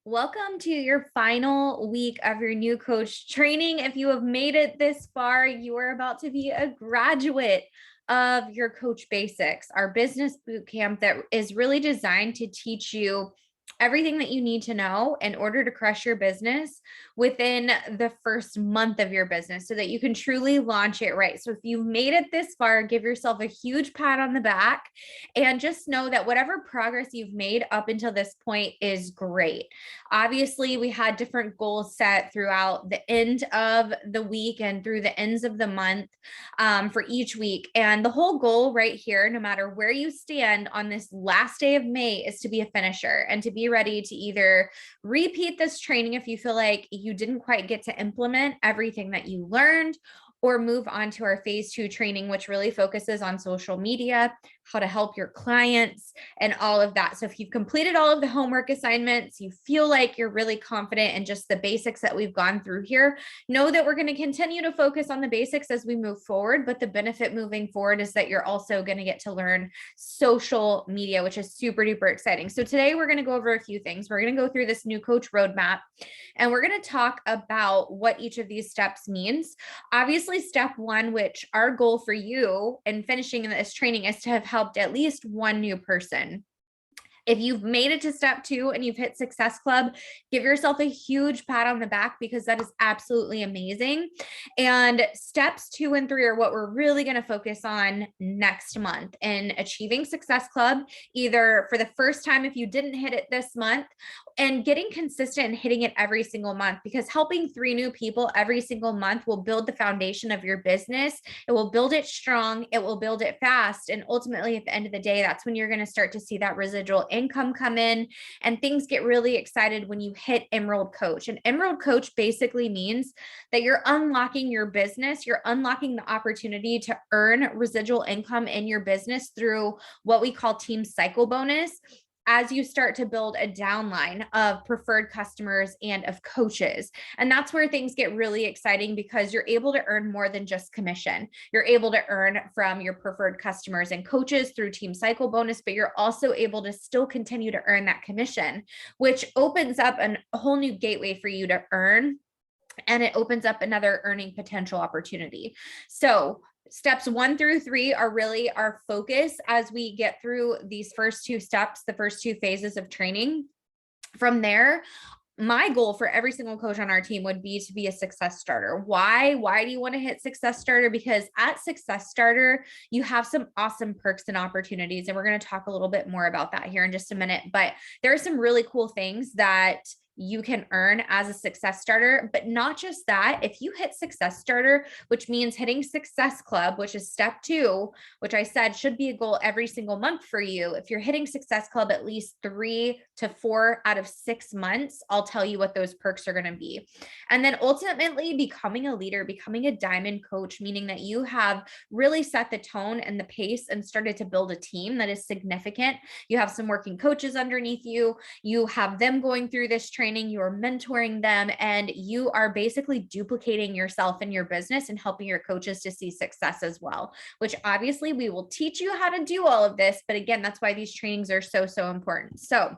Welcome to your final week of your new coach training. If you have made it this far, you are about to be a graduate of your Coach Basics, our business boot camp that is really designed to teach you everything that you need to know in order to crush your business within the first month of your business so that you can truly launch it right. So if you've made it this far, give yourself a huge pat on the back and just know that whatever progress you've made up until this point is great. Obviously, we had different goals set throughout the end of the week and through the ends of the month for each week. And the whole goal right here, no matter where you stand on this last day of May, is to be a finisher and to be ready to either repeat this training if you feel like you didn't quite get to implement everything that you learned, or move on to our phase 2 training, which really focuses on social media, how to help your clients, and all of that. So if you've completed all of the homework assignments, you feel like you're really confident in just the basics that we've gone through here, know that we're going to continue to focus on the basics as we move forward. But the benefit moving forward is that you're also going to get to learn social media, which is super duper exciting. So today we're going to go over a few things. We're going to go through this new coach roadmap, and we're going to talk about what each of these steps means. Obviously, step one, which our goal for you in finishing this training is to have helped at least one new person. If you've made it to step 2 and you've hit Success Club, give yourself a huge pat on the back because that is absolutely amazing. And steps 2 and 3 are what we're really going to focus on next month in achieving Success Club, either for the first time if you didn't hit it this month, and getting consistent and hitting it every single month, because helping 3 new people every single month will build the foundation of your business. It will build it strong. It will build it fast. And ultimately, at the end of the day, that's when you're going to start to see that residual income come in, and things get really excited when you hit Emerald Coach. And Emerald Coach basically means that you're unlocking your business, you're unlocking the opportunity to earn residual income in your business through what we call Team Cycle Bonus, as you start to build a downline of preferred customers and of coaches. And that's where things get really exciting, because you're able to earn more than just commission. You're able to earn from your preferred customers and coaches through Team Cycle Bonus, but you're also able to still continue to earn that commission, which opens up a whole new gateway for you to earn. And it opens up another earning potential opportunity. So steps 1 through 3 are really our focus as we get through these first 2 steps, the first 2 phases of training. From there, my goal for every single coach on our team would be to be a success starter. Why? Why do you want to hit success starter? Because at success starter, you have some awesome perks and opportunities. And we're going to talk a little bit more about that here in just a minute. But there are some really cool things that you can earn as a success starter. But not just that, if you hit success starter, which means hitting Success Club, which is step 2, which I said should be a goal every single month for you. If you're hitting Success Club at least 3 to 4 out of 6 months, I'll tell you what those perks are going to be. And then ultimately becoming a leader, becoming a diamond coach, meaning that you have really set the tone and the pace and started to build a team that is significant. You have some working coaches underneath you. You have them going through this training. You're mentoring them, and you are basically duplicating yourself in your business and helping your coaches to see success as well, which obviously we will teach you how to do all of this. But again, that's why these trainings are so important. So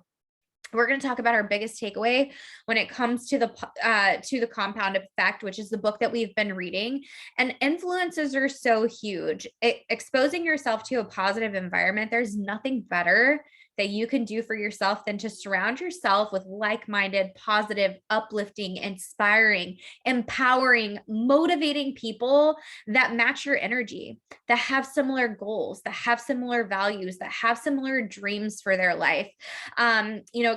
we're going to talk about our biggest takeaway when it comes to the compound effect, which is the book that we've been reading. And influences are so huge. Exposing yourself to a positive environment, there's nothing better that you can do for yourself than to surround yourself with like-minded, positive, uplifting, inspiring, empowering, motivating people that match your energy, that have similar goals, that have similar values, that have similar dreams for their life.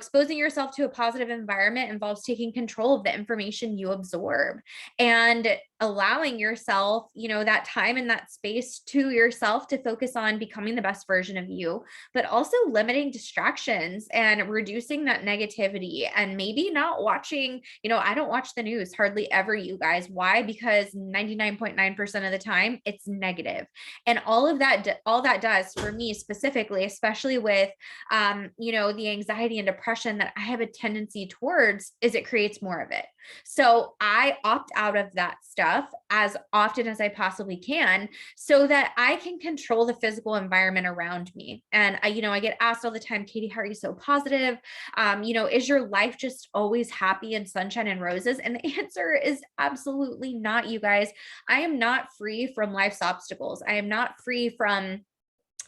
Exposing yourself to a positive environment involves taking control of the information you absorb and allowing yourself, that time and that space to yourself to focus on becoming the best version of you, but also limiting distractions and reducing that negativity, and maybe not watching, I don't watch the news hardly ever, you guys. Why? Because 99.9% of the time it's negative. And all that does for me specifically, especially with, the anxiety and depression that I have a tendency towards, is it creates more of it. So I opt out of that stuff as often as I possibly can so that I can control the physical environment around me. And I get asked all the time, Katie, how are you so positive? Is your life just always happy and sunshine and roses? And the answer is absolutely not, you guys. I am not free from life's obstacles. I am not free from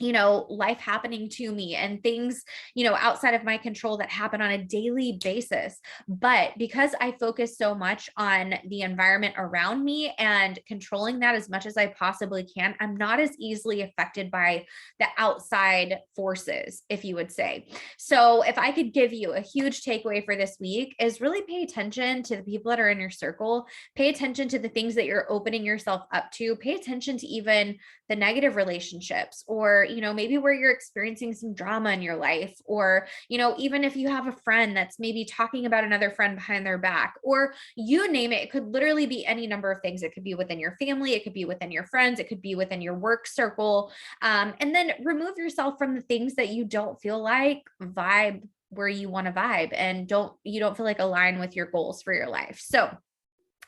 life happening to me and things, outside of my control that happen on a daily basis. But because I focus so much on the environment around me and controlling that as much as I possibly can, I'm not as easily affected by the outside forces, if you would say. So if I could give you a huge takeaway for this week is really pay attention to the people that are in your circle, pay attention to the things that you're opening yourself up to, pay attention to even the negative relationships, or maybe where you're experiencing some drama in your life, or even if you have a friend that's maybe talking about another friend behind their back, or you name it. It could literally be any number of things. It could be within your family, it could be within your friends, it could be within your work circle, and then remove yourself from the things that you don't feel like vibe where you want to vibe and you don't feel like align with your goals for your life. So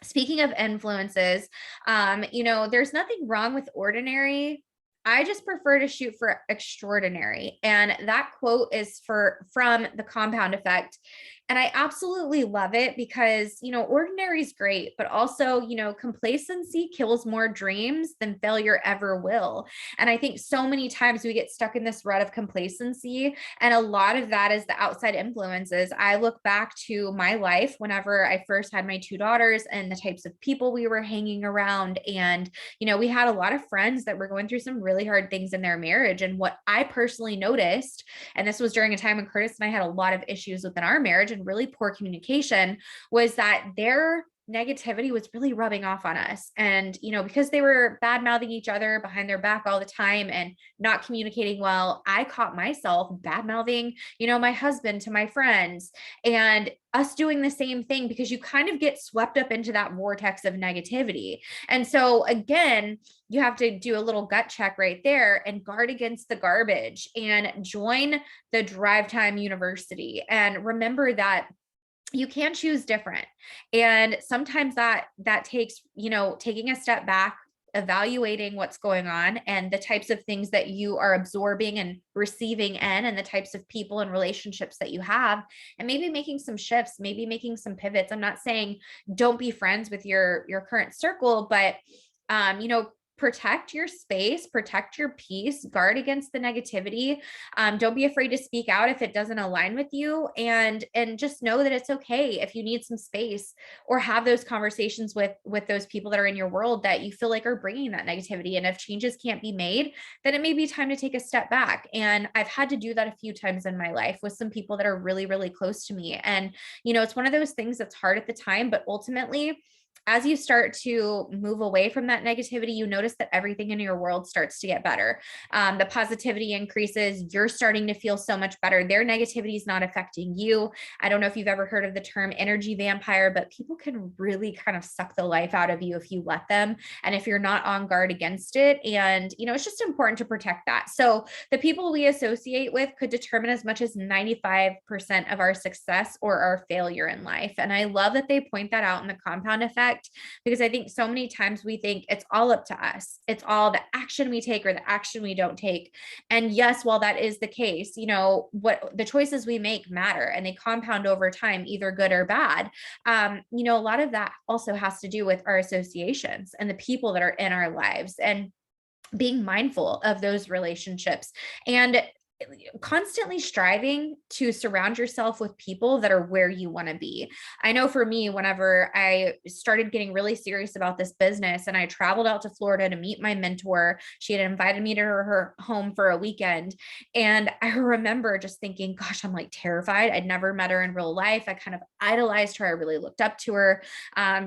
speaking of influences, there's nothing wrong with ordinary. I just prefer to shoot for extraordinary. And that quote is from The Compound Effect. And I absolutely love it because, ordinary is great, but also, complacency kills more dreams than failure ever will. And I think so many times we get stuck in this rut of complacency. And a lot of that is the outside influences. I look back to my life whenever I first had my two daughters and the types of people we were hanging around. And, we had a lot of friends that were going through some really hard things in their marriage. And what I personally noticed, and this was during a time when Curtis and I had a lot of issues within our marriage and really poor communication, was that their negativity was really rubbing off on us. And, because they were bad mouthing each other behind their back all the time and not communicating well, I caught myself bad mouthing, my husband to my friends, and us doing the same thing because you kind of get swept up into that vortex of negativity. And so again, you have to do a little gut check right there and guard against the garbage and join the Drive Time University. And remember that you can choose different. And sometimes that takes, taking a step back, evaluating what's going on and the types of things that you are absorbing and receiving in, and the types of people and relationships that you have, and maybe making some shifts, maybe making some pivots. I'm not saying don't be friends with your current circle, but protect your space, protect your peace, guard against the negativity. Don't be afraid to speak out if it doesn't align with you, and just know that it's okay if you need some space or have those conversations with those people that are in your world that you feel like are bringing that negativity. And if changes can't be made, then it may be time to take a step back. And I've had to do that a few times in my life with some people that are really, really close to me. And, it's one of those things that's hard at the time, but ultimately, as you start to move away from that negativity, you notice that everything in your world starts to get better. The positivity increases. You're starting to feel so much better. Their negativity is not affecting you. I don't know if you've ever heard of the term energy vampire, but people can really kind of suck the life out of you if you let them, and if you're not on guard against it. And, it's just important to protect that. So the people we associate with could determine as much as 95% of our success or our failure in life. And I love that they point that out in The Compound Effect, because I think so many times we think it's all up to us. It's all the action we take or the action we don't take. And yes, while that is the case, what the choices we make matter, and they compound over time, either good or bad. A lot of that also has to do with our associations and the people that are in our lives, and being mindful of those relationships, and constantly striving to surround yourself with people that are where you want to be. I know for me, whenever I started getting really serious about this business and I traveled out to Florida to meet my mentor, she had invited me to her home for a weekend. And I remember just thinking, gosh, I'm like terrified. I'd never met her in real life. I kind of idolized her. I really looked up to her.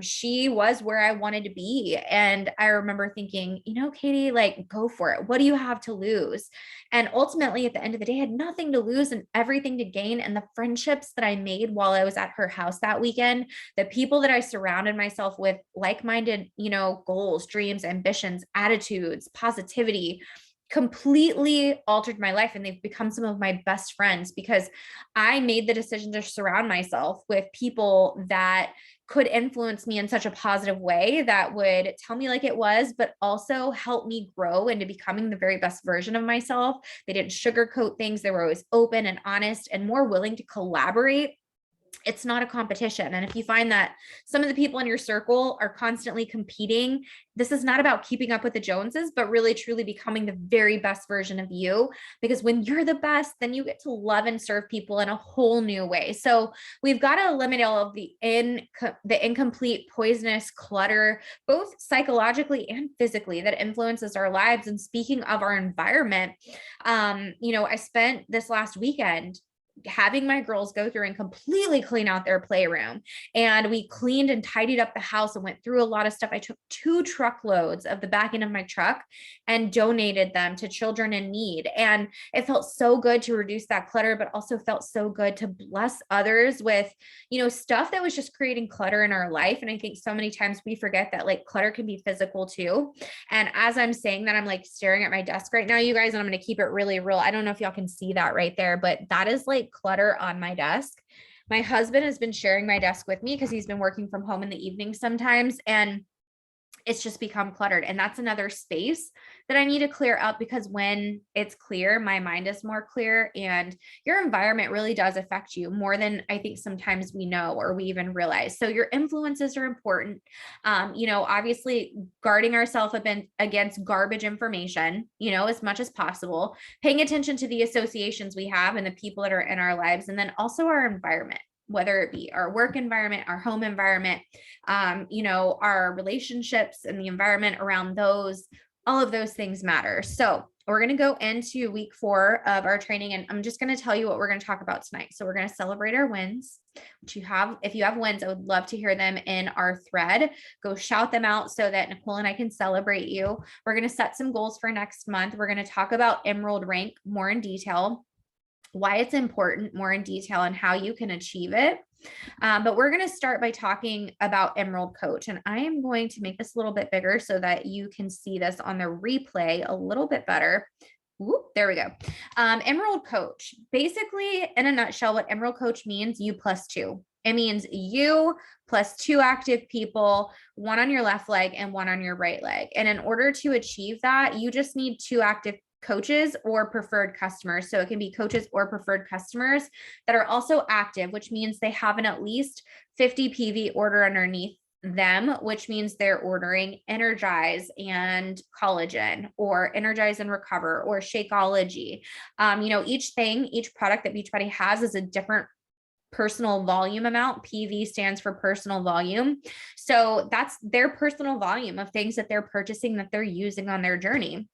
She was where I wanted to be. And I remember thinking, Katie, like, go for it. What do you have to lose? And ultimately, at the end of the day, I had nothing to lose and everything to gain. And the friendships that I made while I was at her house that weekend, the people that I surrounded myself with, like-minded, goals, dreams, ambitions, attitudes, positivity, completely altered my life, and they've become some of my best friends because I made the decision to surround myself with people that could influence me in such a positive way, that would tell me like it was, but also help me grow into becoming the very best version of myself. They didn't sugarcoat things. They were always open and honest and more willing to collaborate. It's not a competition. And if you find that some of the people in your circle are constantly competing, this is not about keeping up with the Joneses, but really truly becoming the very best version of you. Because when you're the best, then you get to love and serve people in a whole new way. So we've got to eliminate all of the incomplete, poisonous clutter, both psychologically and physically, that influences our lives. And speaking of our environment, I spent this last weekend having my girls go through and completely clean out their playroom. And we cleaned and tidied up the house and went through a lot of stuff. I took 2 truckloads of the back end of my truck and donated them to children in need. And it felt so good to reduce that clutter, but also felt so good to bless others with, stuff that was just creating clutter in our life. And I think so many times we forget that like clutter can be physical too. And as I'm saying that, I'm like staring at my desk right now, you guys, and I'm going to keep it really real. I don't know if y'all can see that right there, but that is like clutter on my desk. My husband has been sharing my desk with me because he's been working from home in the evening sometimes, and it's just become cluttered. And that's another space that I need to clear up, because when it's clear, my mind is more clear, and your environment really does affect you more than I think sometimes we know or we even realize. So your influences are important. Obviously guarding ourselves against garbage information, as much as possible, paying attention to the associations we have and the people that are in our lives, and then also our environment, whether it be our work environment, our home environment, our relationships and the environment around those. All of those things matter. So we're going to go into week 4 of our training, and I'm just going to tell you what we're going to talk about tonight. So we're going to celebrate our wins, which if you have wins, I would love to hear them in our thread. Go shout them out so that Nicole and I can celebrate you. We're going to set some goals for next month. We're going to talk about Emerald Rank more in detail, why it's important more in detail, and how you can achieve it. But we're going to start by talking about Emerald Coach. And I am going to make this a little bit bigger so that you can see this on the replay a little bit better. Whoop, there we go. Emerald Coach, basically in a nutshell, what Emerald Coach means, you plus 2. It means you plus 2 active people, 1 on your left leg and 1 on your right leg. And in order to achieve that, you just need 2 active coaches or preferred customers. So it can be coaches or preferred customers that are also active, which means they have an at least 50 PV order underneath them, which means they're ordering Energize and Collagen, or Energize and Recover, or Shakeology. Each product that Beachbody has is a different personal volume amount. PV stands for personal volume. So that's their personal volume of things that they're purchasing, that they're using on their journey.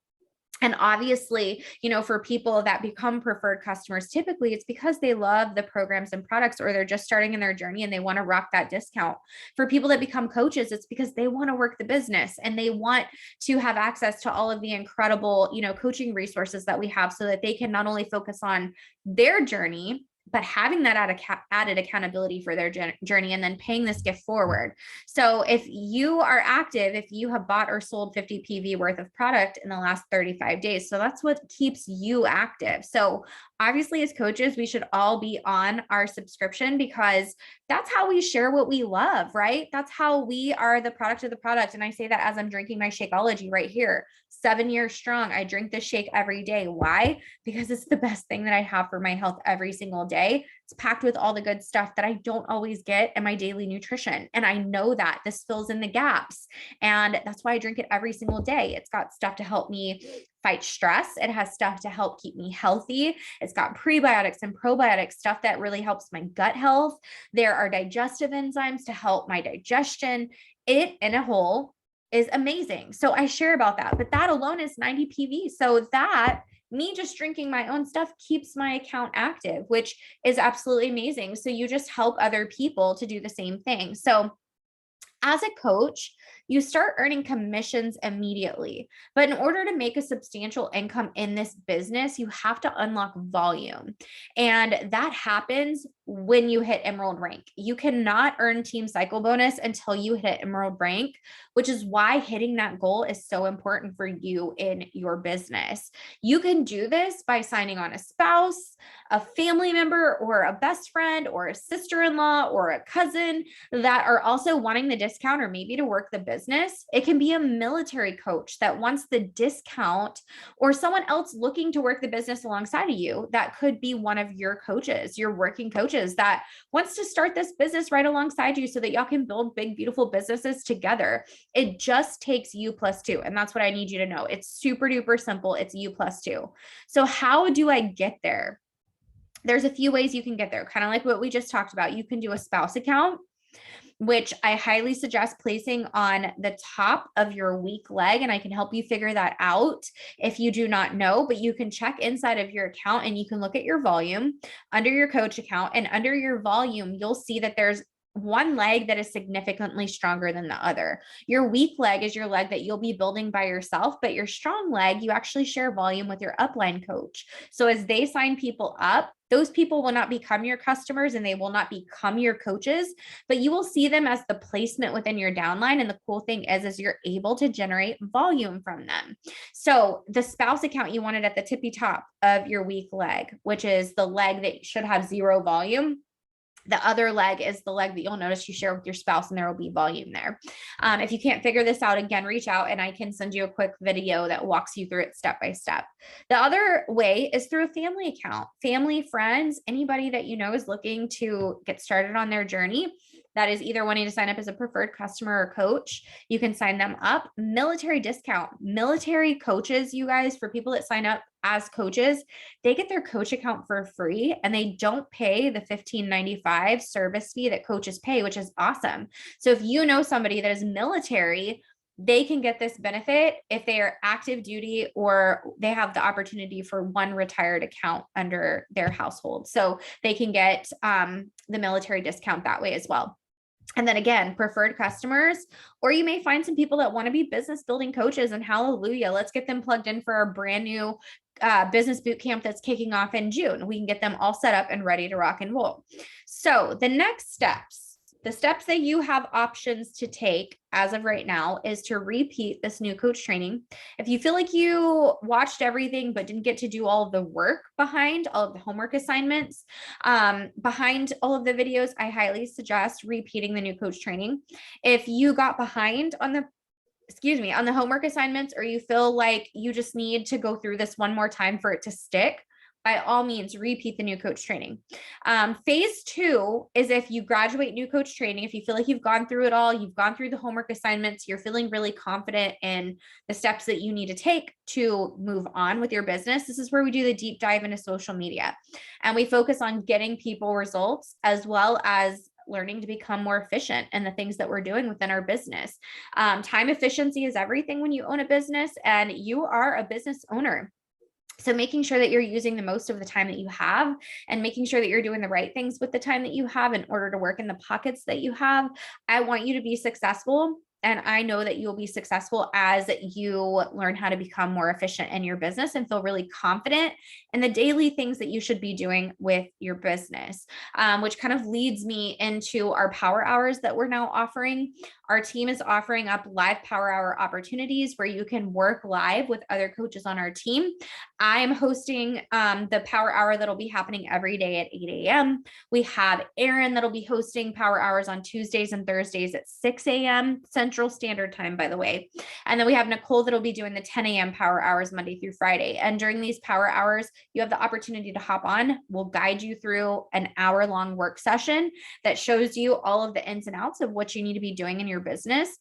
And obviously, for people that become preferred customers, typically it's because they love the programs and products, or they're just starting in their journey and they want to rock that discount. For people that become coaches, it's because they want to work the business and they want to have access to all of the incredible, coaching resources that we have, so that they can not only focus on their journey, but having that added accountability for their journey, and then paying this gift forward. So if you are active, if you have bought or sold 50 PV worth of product in the last 35 days, so that's what keeps you active. So obviously as coaches, we should all be on our subscription, because that's how we share what we love, right? That's how we are the product of the product. And I say that as I'm drinking my Shakeology right here, 7 years strong. I drink this shake every day. Why? Because it's the best thing that I have for my health every single day. It's packed with all the good stuff that I don't always get in my daily nutrition. And I know that this fills in the gaps. And that's why I drink it every single day. It's got stuff to help me fight stress. It has stuff to help keep me healthy. It's got prebiotics and probiotics, stuff that really helps my gut health. There are digestive enzymes to help my digestion. It in a whole is amazing. So I share about that, but that alone is 90 PV. So that me just drinking my own stuff keeps my account active, which is absolutely amazing. So you just help other people to do the same thing. So as a coach, you start earning commissions immediately. But in order to make a substantial income in this business, you have to unlock volume. And that happens when you hit emerald rank. You cannot earn team cycle bonus until you hit emerald rank, which is why hitting that goal is so important for you in your business. You can do this by signing on a spouse, a family member, or a best friend, or a sister-in-law, or a cousin that are also wanting the discount or maybe to work the business. It can be a military coach that wants the discount, or someone else looking to work the business alongside of you. That could be one of your coaches, your working coaches that wants to start this business right alongside you so that y'all can build big, beautiful businesses together. It just takes you plus two. And that's what I need you to know. It's super duper simple. It's you plus two. So how do I get there? There's a few ways you can get there, kind of like what we just talked about. You can do a spouse account, which I highly suggest placing on the top of your weak leg. And I can help you figure that out if you do not know, but you can check inside of your account and you can look at your volume under your coach account, and under your volume, you'll see that there's one leg that is significantly stronger than the other. Your weak leg is your leg that you'll be building by yourself, but your strong leg, you actually share volume with your upline coach. So as they sign people up, those people will not become your customers and they will not become your coaches, but you will see them as the placement within your downline. And the cool thing is you're able to generate volume from them. So the spouse account, you want it at the tippy top of your weak leg, which is the leg that should have zero volume. The other leg is the leg that you'll notice you share with your spouse, and there will be volume there. If you can't figure this out, again, reach out and I can send you a quick video that walks you through it step by step. The other way is through a family account. Family, friends, anybody that you know is looking to get started on their journey, that is either wanting to sign up as a preferred customer or coach, you can sign them up. Military discount. Military coaches, you guys, for people that sign up as coaches, they get their coach account for free and they don't pay the $15.95 service fee that coaches pay, which is awesome. So if you know somebody that is military, they can get this benefit if they are active duty or they have the opportunity for one retired account under their household. So they can get the military discount that way as well. And then again, preferred customers, or you may find some people that want to be business building coaches, and hallelujah, let's get them plugged in for our brand new business boot camp that's kicking off in June. We can get them all set up and ready to rock and roll. So the next steps, the steps that you have options to take as of right now is to repeat this new coach training. If you feel like you watched everything but didn't get to do all of the work behind all of the homework assignments, behind all of the videos, I highly suggest repeating the new coach training. If you got behind on the homework assignments, or you feel like you just need to go through this one more time for it to stick, by all means, repeat the new coach training. Phase 2 is if you graduate new coach training, if you feel like you've gone through it all, you've gone through the homework assignments, you're feeling really confident in the steps that you need to take to move on with your business. This is where we do the deep dive into social media. And we focus on getting people results as well as learning to become more efficient in the things that we're doing within our business. Time efficiency is everything when you own a business, and you are a business owner. So making sure that you're using the most of the time that you have and making sure that you're doing the right things with the time that you have in order to work in the pockets that you have. I want you to be successful. And I know that you'll be successful as you learn how to become more efficient in your business and feel really confident in the daily things that you should be doing with your business, which kind of leads me into our power hours that we're now offering. Our team is offering up live power hour opportunities where you can work live with other coaches on our team. I'm hosting the power hour that'll be happening every day at 8 a.m. We have Aaron that'll be hosting power hours on Tuesdays and Thursdays at 6 a.m. Central Standard Time, by the way. And then we have Nicole that'll be doing the 10 a.m. power hours Monday through Friday. And during these power hours, you have the opportunity to hop on. We'll guide you through an hour-long work session that shows you all of the ins and outs of what you need to be doing in your business.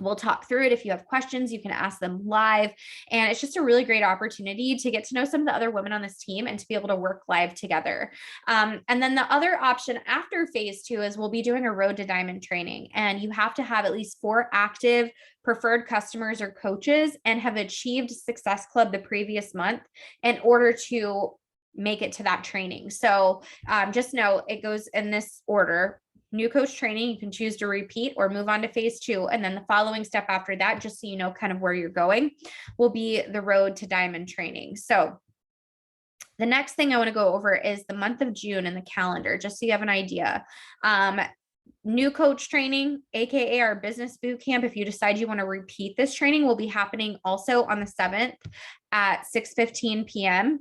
We'll talk through it. If you have questions, you can ask them live. And it's just a really great opportunity to get to know some of the other women on this team and to be able to work live together. And then the other option after phase 2 is we'll be doing a Road to Diamond training. And you have to have at least 4 active preferred customers or coaches and have achieved Success Club the previous month in order to make it to that training. So just know it goes in this order. New coach training, you can choose to repeat or move on to phase 2. And then the following step after that, just so you know kind of where you're going, will be the Road to Diamond training. So The next thing I want to go over is the month of June in the calendar, just so you have an idea. New coach training, aka our business boot camp, if you decide you want to repeat this training, will be happening also on the 7th at 6:15 p.m.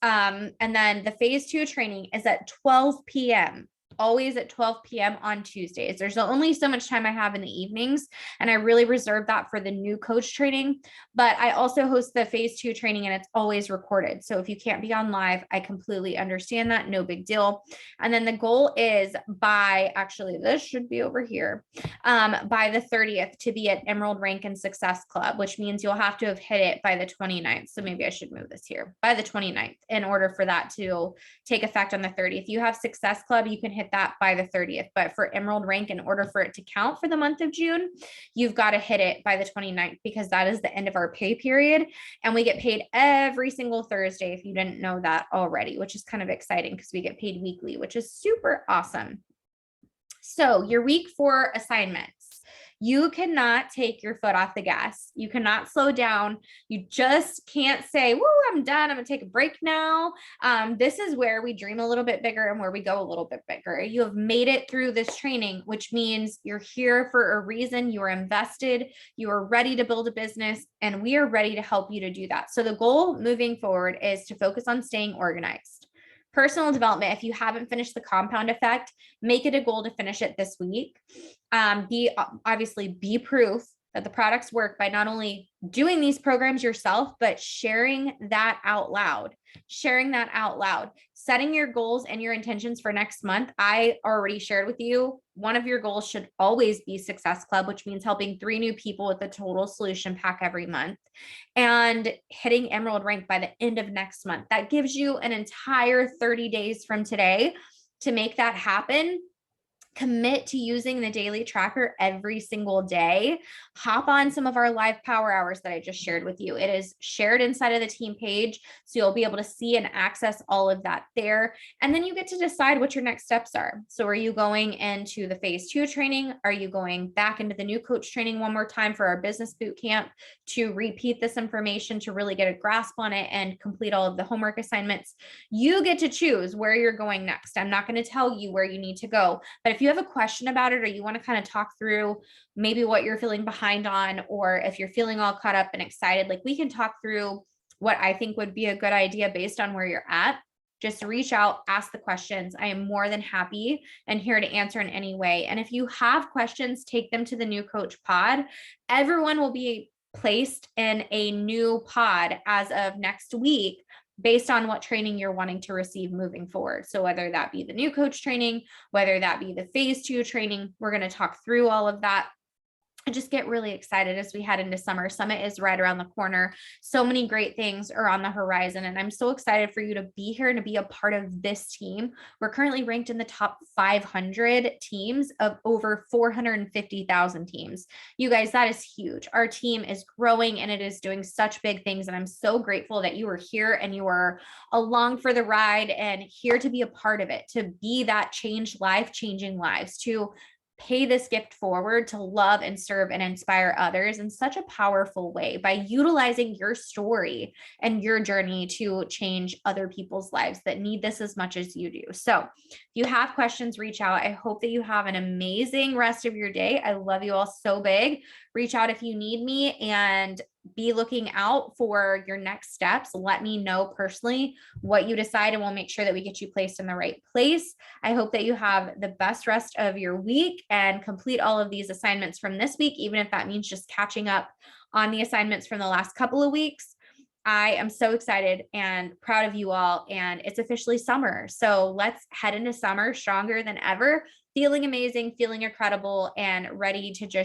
And then the phase 2 training is at 12 p.m. Always at 12 p.m. on Tuesdays. There's only so much time I have in the evenings, and I really reserve that for the new coach training. But I also host the phase 2 training, and it's always recorded. So if you can't be on live, I completely understand that. No big deal. And then the goal is this should be over here, by the 30th to be at Emerald Rank and Success Club, which means you'll have to have hit it by the 29th. So maybe I should move this here by the 29th in order for that to take effect on the 30th. If you have Success Club, you can hit that by the 30th. But for Emerald Rank, in order for it to count for the month of June, you've got to hit it by the 29th, because that is the end of our pay period. And we get paid every single Thursday, if you didn't know that already, which is kind of exciting because we get paid weekly, which is super awesome. So your week 4 assignments. You cannot take your foot off the gas. You cannot slow down. You just can't say, woo, I'm done. I'm going to take a break now. This is where we dream a little bit bigger and where we go a little bit bigger. You have made it through this training, which means you're here for a reason. You are invested. You are ready to build a business, and we are ready to help you to do that. So the goal moving forward is to focus on staying organized. Personal development, if you haven't finished the compound effect, make it a goal to finish it this week. Be proof that the products work by not only doing these programs yourself, but sharing that out loud, setting your goals and your intentions for next month. I already shared with you, one of your goals should always be Success Club, which means helping 3 new people with a total solution pack every month, and hitting Emerald Rank by the end of next month. That gives you an entire 30 days from today to make that happen. Commit to using the daily tracker every single day. Hop on some of our live power hours that I just shared with you. It is shared inside of the team page, so you'll be able to see and access all of that there. And then you get to decide what your next steps are. So are you going into the phase 2 training? Are you going back into the new coach training one more time for our business boot camp to repeat this information, to really get a grasp on it and complete all of the homework assignments? You get to choose where you're going next. I'm not going to tell you where you need to go, but if you have a question about it, or you want to kind of talk through maybe what you're feeling behind on, or if you're feeling all caught up and excited, like, we can talk through what I think would be a good idea based on where you're at. Just reach out, ask the questions. I am more than happy and here to answer in any way. And if you have questions, take them to the new coach pod. Everyone will be placed in a new pod as of next week, based on what training you're wanting to receive moving forward. So whether that be the new coach training, whether that be the phase 2 training, we're going to talk through all of that. I just get really excited as we head into summer. Summit is right around the corner. So many great things are on the horizon, and I'm so excited for you to be here and to be a part of this team. We're currently ranked in the top 500 teams of over 450,000 teams. You guys, that is huge. Our team is growing and it is doing such big things, and I'm so grateful that you are here and you are along for the ride and here to be a part of it, to be that changed life, changing lives, to pay this gift forward, to love and serve and inspire others in such a powerful way by utilizing your story and your journey to change other people's lives that need this as much as you do. So if you have questions, reach out. I hope that you have an amazing rest of your day. I love you all so big. Reach out if you need me, and be looking out for your next steps. Let me know personally what you decide, and we'll make sure that we get you placed in the right place. I hope that you have the best rest of your week and complete all of these assignments from this week, even if that means just catching up on the assignments from the last couple of weeks. I am so excited and proud of you all, and it's officially summer. So let's head into summer stronger than ever, feeling amazing, feeling incredible, and ready to just